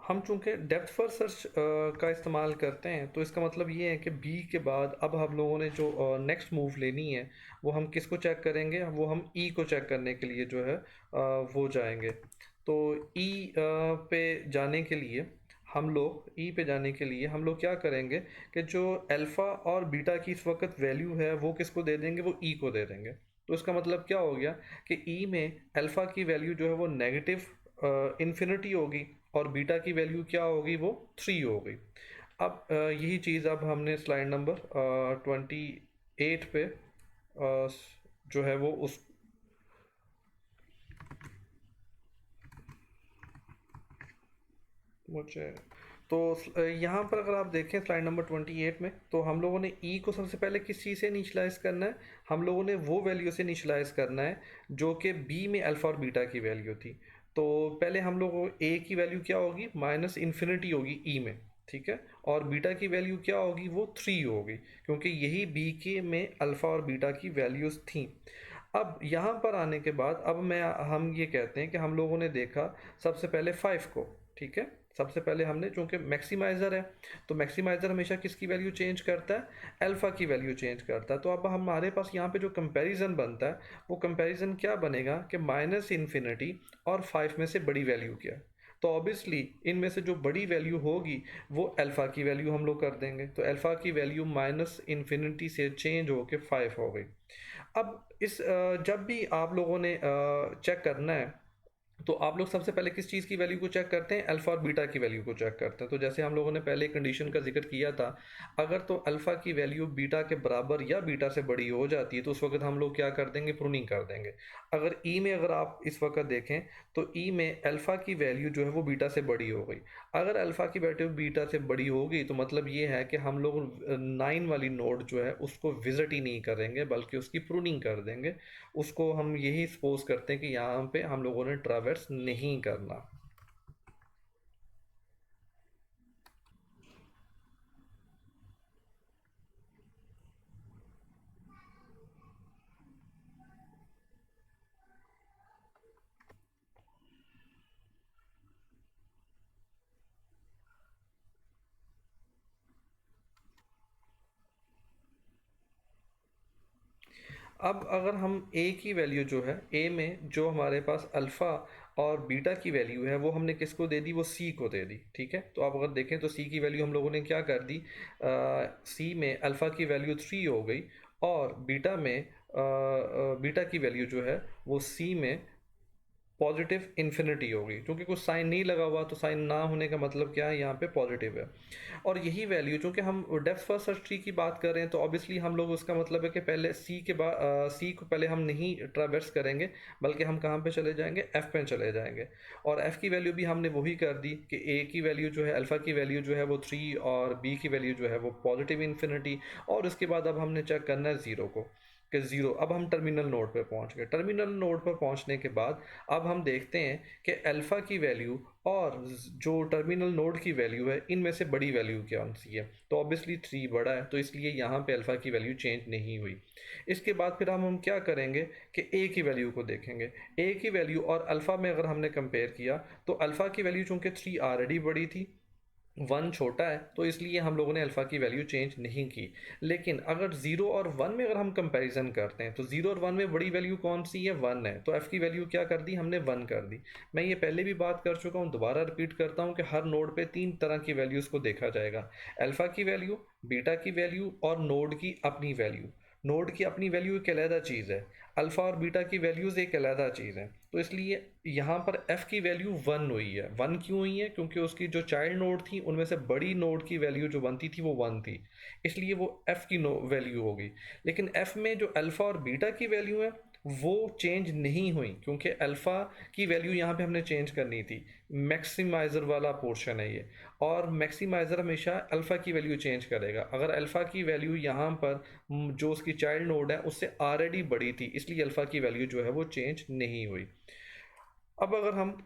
हम चूंकि depth first search का इस्तेमाल करते हैं, तो इसका मतलब ये है कि बी के बाद अब हम लोगों ने जो नेक्स्ट मूव लेनी है वो हम किसको चेक करेंगे, वो हम ई को चेक करने के लिए जो है वो जाएंगे। तो ई पे जाने के लिए हम लोग ई पे जाने के लिए हम लोग क्या करेंगे कि जो अल्फ़ा और बीटा की इस वक्त वैल्यू है वो किसको दे देंगे, वो ई को दे देंगे। तो इसका मतलब क्या हो गया कि ई में अल्फ़ा की वैल्यू जो है वो नेगेटिव इन्फिनिटी होगी और बीटा की वैल्यू क्या होगी, वो 3 हो गई। अब यही चीज़ अब हमने स्लाइड नंबर 28 पे जो है वो उस मुझे तो यहाँ पर अगर आप देखें स्लाइड नंबर 28 में, तो हम लोगों ने ई को सबसे पहले किस चीज़ से इनिशलाइज करना है, हम लोगों ने वो वैल्यू से इनिशलाइज करना है जो कि बी में अल्फ़ा और बीटा की वैल्यू थी। तो पहले हम लोगों को ए की वैल्यू क्या होगी, माइनस इन्फिनिटी होगी ई में, ठीक है, और बीटा की वैल्यू क्या होगी, वो 3 होगी, क्योंकि यही बी के में अल्फ़ा और बीटा की वैल्यूज़ थी। अब यहाँ पर आने के बाद अब हम ये कहते हैं कि हम लोगों ने देखा सबसे पहले 5 को, ठीक है, सबसे पहले हमने, चूंकि मैक्सिमाइज़र है तो मैक्सिमाइज़र हमेशा किसकी वैल्यू चेंज करता है, अल्फ़ा की वैल्यू चेंज करता है। तो अब हमारे पास यहाँ पे जो कंपैरिजन बनता है वो कंपैरिजन क्या बनेगा कि माइनस इन्फिनिटी और 5 में से बड़ी वैल्यू क्या है। तो ऑब्वियसली इनमें से जो बड़ी वैल्यू होगी वो अल्फ़ा की वैल्यू हम लोग कर देंगे, तो अल्फ़ा की वैल्यू माइनस इन्फिनिटी से चेंज होके 5 हो गई। अब जब भी आप लोगों ने चेक करना है, तो आप लोग सबसे पहले किस चीज़ की वैल्यू को चेक करते हैं, अल्फ़ा और बीटा की वैल्यू को चेक करते हैं। तो जैसे हम लोगों ने पहले कंडीशन का जिक्र किया था, अगर तो अल्फ़ा की वैल्यू बीटा के बराबर या बीटा से बड़ी हो जाती है तो उस वक्त हम लोग क्या कर देंगे, प्रूनिंग कर देंगे। अगर ई में अगर आप इस वक्त देखें तो ई में अल्फ़ा की वैल्यू जो है वो बीटा से बड़ी हो गई। अगर अल्फ़ा की वैल्यू बीटा से बड़ी होगी तो मतलब ये है कि हम लोग 9 वाली नोड जो है उसको विजिट ही नहीं करेंगे बल्कि उसकी प्रूनिंग कर देंगे। उसको हम यही सपोज करते हैं कि यहाँ पे हम लोगों ने ट्रैवर्स नहीं करना। अब अगर हम ए की वैल्यू जो है, ए में जो हमारे पास अल्फ़ा और बीटा की वैल्यू है वो हमने किसको दे दी, वो सी को दे दी, ठीक है। तो आप अगर देखें तो सी की वैल्यू हम लोगों ने क्या कर दी, सी में अल्फ़ा की वैल्यू 3 हो गई और बीटा में बीटा की वैल्यू जो है वो सी में पॉजिटिव इन्फिनिटी होगी, क्योंकि कुछ साइन नहीं लगा हुआ तो साइन ना होने का मतलब क्या है, यहाँ पे पॉजिटिव है। और यही वैल्यू, चूंकि हम डेप्थ फर्स्ट सर्च ट्री की बात कर रहे हैं तो ऑब्वियसली हम लोग, उसका मतलब है कि पहले सी के बाद सी को पहले हम नहीं ट्रैवर्स करेंगे बल्कि हम कहाँ पे चले जाएंगे, एफ पे चले जाएंगे। और एफ की वैल्यू भी हमने वही कर दी कि ए की वैल्यू जो है, अल्फ़ा की वैल्यू जो है वो 3 और बी की वैल्यू जो है वो पॉजिटिव इन्फिनिटी। और उसके बाद अब हमने चेक करना है ज़ीरो को, कि ज़ीरो। अब हम टर्मिनल नोड पर पहुंच गए। टर्मिनल नोड पर पहुंचने के बाद अब हम देखते हैं कि अल्फ़ा की वैल्यू और जो टर्मिनल नोड की वैल्यू है इनमें से बड़ी वैल्यू कौन सी है, तो ऑब्वियसली 3 बड़ा है, तो इसलिए यहाँ पे अल्फ़ा की वैल्यू चेंज नहीं हुई। इसके बाद फिर हम क्या करेंगे कि ए की वैल्यू को देखेंगे। ए की वैल्यू और अल्फ़ा में अगर हमने कंपेयर किया तो अल्फ़ा की वैल्यू चूंकि 3 ऑलरेडी बड़ी थी, 1 छोटा है, तो इसलिए हम लोगों ने अल्फ़ा की वैल्यू चेंज नहीं की। लेकिन अगर 0 और 1 में अगर हम कंपैरिजन करते हैं तो 0 और 1 में बड़ी वैल्यू कौन सी है, 1 है, तो एफ़ की वैल्यू क्या कर दी हमने, 1 कर दी। मैं ये पहले भी बात कर चुका हूँ, दोबारा रिपीट करता हूँ कि हर नोड पे 3 तरह की वैल्यूज़ को देखा जाएगा, अल्फ़ा की वैल्यू, बीटा की वैल्यू और नोड की अपनी वैल्यू। नोड की अपनी वैल्यू एक अलहदा चीज़ है, अल्फ़ा और बीटा की वैल्यूज़ एक अलहदा चीज़ है। तो इसलिए यहाँ पर f की वैल्यू 1 हुई है। 1 क्यों हुई है, क्योंकि उसकी जो चाइल्ड नोड थी उनमें से बड़ी नोड की वैल्यू जो बनती थी वो 1 थी, इसलिए वो f की वैल्यू होगी। लेकिन f में जो अल्फ़ा और बीटा की वैल्यू है वो चेंज नहीं हुई, क्योंकि अल्फ़ा की वैल्यू यहाँ पे हमने चेंज करनी थी। मैक्सिमाइज़र वाला पोर्शन है ये, और मैक्सिमाइज़र हमेशा अल्फ़ा की वैल्यू चेंज करेगा। अगर अल्फ़ा की वैल्यू यहाँ पर जो उसकी चाइल्ड नोड है उससे ऑलरेडी बड़ी थी, इसलिए अल्फ़ा की वैल्यू जो है वो चेंज नहीं हुई। अब अगर हम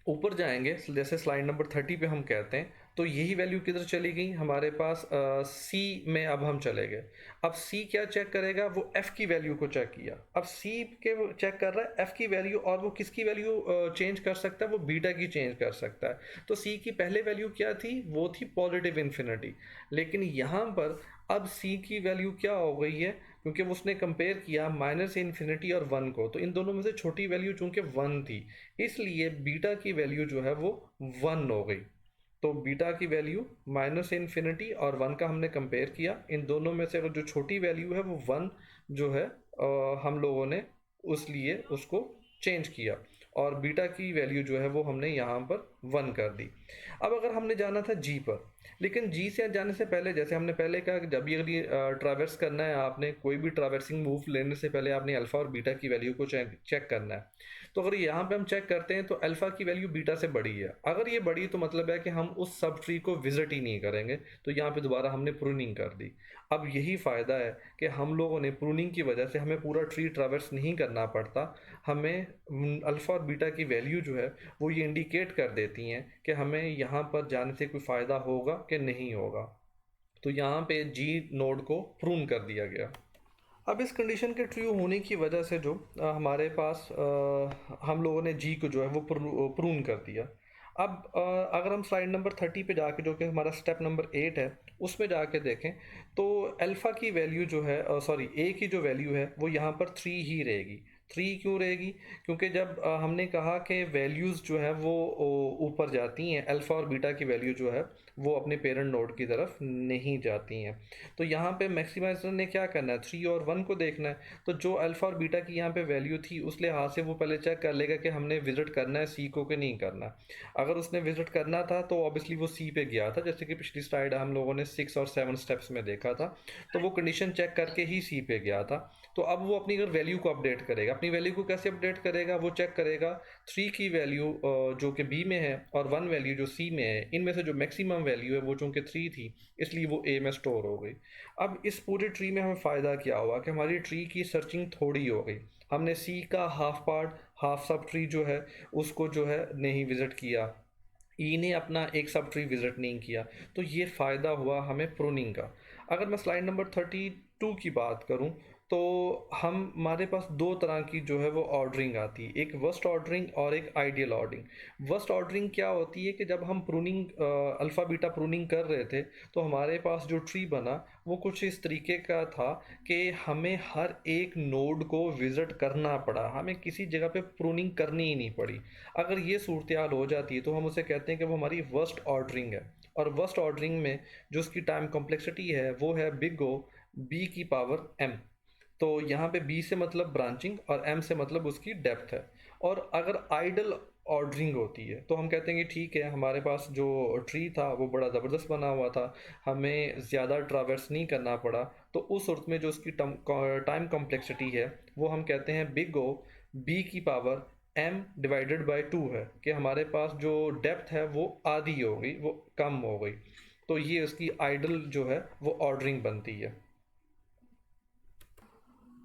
ऊपर जाएंगे, जैसे स्लाइड नंबर 30 पे हम कहते हैं, तो यही वैल्यू किधर चली गई हमारे पास, सी में अब हम चले गए। अब सी क्या चेक करेगा, वो एफ की वैल्यू को चेक किया। अब सी के वो चेक कर रहा है एफ की वैल्यू, और वो किसकी वैल्यू चेंज कर सकता है, वो बीटा की चेंज कर सकता है। तो सी की पहले वैल्यू क्या थी, वो थी पॉजिटिव इन्फिनिटी। लेकिन यहाँ पर अब सी की वैल्यू क्या हो गई है, क्योंकि उसने कंपेयर किया माइनस इन्फिनिटी और वन को, तो इन दोनों में से छोटी वैल्यू चूंकि वन थी, इसलिए बीटा की वैल्यू जो है वो वन हो गई। तो बीटा की वैल्यू माइनस इन्फिनिटी और वन का हमने कंपेयर किया, इन दोनों में से अगर जो छोटी वैल्यू है वो वन जो है हम लोगों ने उस लिए उसको चेंज किया, और बीटा की वैल्यू जो है वो हमने यहाँ पर वन कर दी। अब अगर हमने जाना था जी पर, लेकिन जी से जाने से पहले, जैसे हमने पहले कहा कि जब ये ट्रैवर्स करना है, आपने कोई भी ट्रैवर्सिंग मूव लेने से पहले आपने अल्फा और बीटा की वैल्यू को चेक करना है। तो अगर यहाँ पे हम चेक करते हैं तो अल्फा की वैल्यू बीटा से बड़ी है, अगर ये बड़ी तो मतलब है कि हम उस सब ट्री को विजिट ही नहीं करेंगे। तो यहाँ पे दोबारा हमने प्रूनिंग कर दी। अब यही फ़ायदा है कि हम लोगों ने प्रूनिंग की वजह से हमें पूरा ट्री ट्रैवर्स नहीं करना पड़ता। हमें अल्फ़ा और बीटा की वैल्यू जो है वो ये इंडिकेट कर देती हैं कि हमें यहाँ पर जाने से कोई फ़ायदा होगा कि नहीं होगा। तो यहाँ पे जी नोड को प्रून कर दिया गया। अब इस कंडीशन के ट्रू होने की वजह से जो हमारे पास हम लोगों ने जी को जो है वो प्रून कर दिया। अब अगर हम स्लाइड नंबर 30 पे जाके, जो कि हमारा स्टेप नंबर 8 है, उसमें जाके देखें तो अल्फ़ा की वैल्यू जो है, सॉरी ए की जो वैल्यू है वो यहाँ पर 3 ही रहेगी। 3 क्यों रहेगी, क्योंकि जब हमने कहा कि वैल्यूज़ जो है वो ऊपर जाती हैं, अल्फ़ा और बीटा की वैल्यू जो है वो अपने पेरेंट नोड की तरफ नहीं जाती हैं। तो यहाँ पे मैक्सिमाइजर ने क्या करना है, 3 और 1 को देखना है। तो जो अल्फ़ा और बीटा की यहाँ पे वैल्यू थी उस लिहाज से वो पहले चेक कर लेगा कि हमने विजिट करना है सी को कि नहीं करना। अगर उसने विजिट करना था तो ऑब्वियसली वो सी पे गया था, जैसे कि पिछली स्लाइड हम लोगों ने 6 और 7 स्टेप्स में देखा था। तो वो कंडीशन चेक करके ही सी पे गया था। तो अब वो अपनी अगर वैल्यू को अपडेट करेगा, अपनी वैल्यू को कैसे अपडेट करेगा, वो चेक करेगा 3 की वैल्यू जो कि बी में है और 1 वैल्यू जो सी में है, इनमें से जो मैक्सिमम वैल्यू है वो चूंकि 3 थी, इसलिए वो ए में स्टोर हो गई। अब इस पूरे ट्री में हमें फ़ायदा क्या हुआ कि हमारी ट्री की सर्चिंग थोड़ी हो गई। हमने सी का half part, half sub tree जो है उसको जो है नहीं विजिट किया, ई ने अपना एक सब ट्री विजिट नहीं किया। तो ये फ़ायदा हुआ हमें प्रूनिंग का। अगर मैं स्लाइड नंबर 32 की बात करूं तो हमारे पास दो तरह की जो है वो ऑर्डरिंग आती है, एक वर्स्ट ऑर्डरिंग और एक आइडियल ऑर्डरिंग। वर्स्ट ऑर्डरिंग क्या होती है कि जब हम प्रूनिंग अल्फ़ा बीटा प्रूनिंग कर रहे थे तो हमारे पास जो ट्री बना वो कुछ इस तरीके का था कि हमें हर एक नोड को विजिट करना पड़ा, हमें किसी जगह पे प्रूनिंग करनी ही नहीं पड़ी। अगर ये सूरत हाल हो जाती है तो हम उसे कहते हैं कि वो हमारी वर्स्ट ऑर्डरिंग है। और वर्स्ट ऑर्डरिंग में जो उसकी टाइम कॉम्प्लेक्सिटी है वो है बिग ओ बी की पावर एम। तो यहाँ पे बी से मतलब ब्रांचिंग और एम से मतलब उसकी डेप्थ है। और अगर आइडल ऑर्डरिंग होती है तो हम कहते हैं कि ठीक है, हमारे पास जो ट्री था वो बड़ा ज़बरदस्त बना हुआ था, हमें ज़्यादा ट्रैवर्स नहीं करना पड़ा। तो उस सूरत में जो उसकी टाइम कॉम्प्लेक्सिटी है वो हम कहते हैं बिग ओ बी की पावर m डिवाइडेड बाई 2 है, कि हमारे पास जो डेप्थ है वो आधी हो गई, वो कम हो गई। तो ये उसकी आइडल जो है वो ऑर्डरिंग बनती है।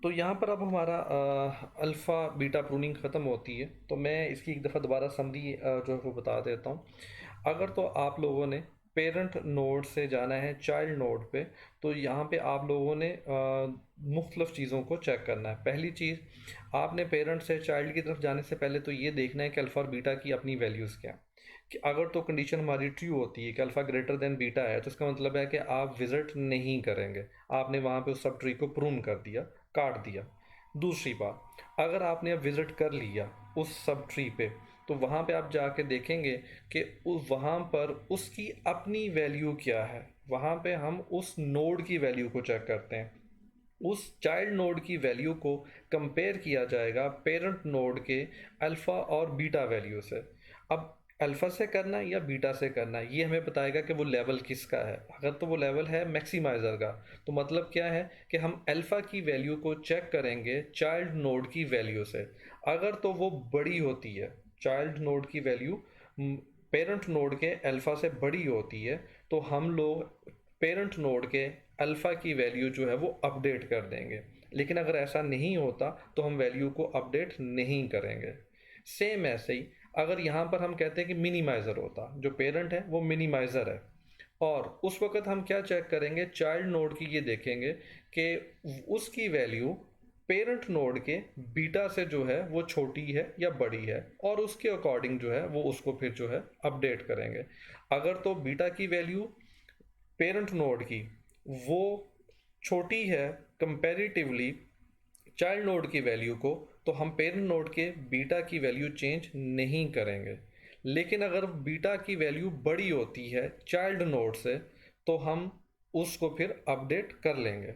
तो यहाँ पर अब हमारा अल्फ़ा बीटा प्रूनिंग ख़त्म होती है। तो मैं इसकी एक दफ़ा दोबारा समरी जो है वो बता देता हूँ। अगर तो आप लोगों ने पेरेंट नोड से जाना है चाइल्ड नोड पे, तो यहाँ पे आप लोगों ने मुख्तलिफ़ चीज़ों को चेक करना है। पहली चीज़, आपने पेरेंट से चाइल्ड की तरफ जाने से पहले तो ये देखना है कि अल्फ़ा और बीटा की अपनी वैल्यूज़ क्या, कि अगर तो कंडीशन हमारी ट्रू होती है कि अल्फ़ा ग्रेटर देन बीटा है, तो इसका मतलब है कि आप विज़िट नहीं करेंगे, आपने वहाँ पे उस सब ट्री को प्रून कर दिया, काट दिया। दूसरी बात, अगर आपने अब विज़िट कर लिया उस सब ट्री पे, तो वहाँ पे आप जाके देखेंगे कि वहाँ पर उसकी अपनी वैल्यू क्या है। वहाँ पे हम उस नोड की वैल्यू को चेक करते हैं, उस चाइल्ड नोड की वैल्यू को कंपेयर किया जाएगा पेरेंट नोड के अल्फ़ा और बीटा वैल्यू से। अब अल्फ़ा से करना है या बीटा से करना है, ये हमें बताएगा कि वो लेवल किसका है। अगर तो वो लेवल है मैक्सिमाइज़र का, तो मतलब क्या है कि हम अल्फ़ा की वैल्यू को चेक करेंगे चाइल्ड नोड की वैल्यू से। अगर तो वो बड़ी होती है, चाइल्ड नोड की वैल्यू पेरेंट नोड के अल्फ़ा से बड़ी होती है, तो हम लोग पेरेंट नोड के अल्फ़ा की वैल्यू जो है वो अपडेट कर देंगे। लेकिन अगर ऐसा नहीं होता तो हम वैल्यू को अपडेट नहीं करेंगे। सेम ऐसे ही अगर यहाँ पर हम कहते हैं कि मिनिमाइज़र होता, जो पेरेंट है वो मिनिमाइज़र है, और उस वक़्त हम क्या चेक करेंगे, चाइल्ड नोड की ये देखेंगे कि उसकी वैल्यू पेरेंट नोड के बीटा से जो है वो छोटी है या बड़ी है, और उसके अकॉर्डिंग जो है वो उसको फिर जो है अपडेट करेंगे। अगर तो बीटा की वैल्यू पेरेंट नोड की वो छोटी है कंपैरेटिवली चाइल्ड नोड की वैल्यू को, तो हम पेरेंट नोड के बीटा की वैल्यू चेंज नहीं करेंगे। लेकिन अगर बीटा की वैल्यू बड़ी होती है चाइल्ड नोड से, तो हम उसको फिर अपडेट कर लेंगे।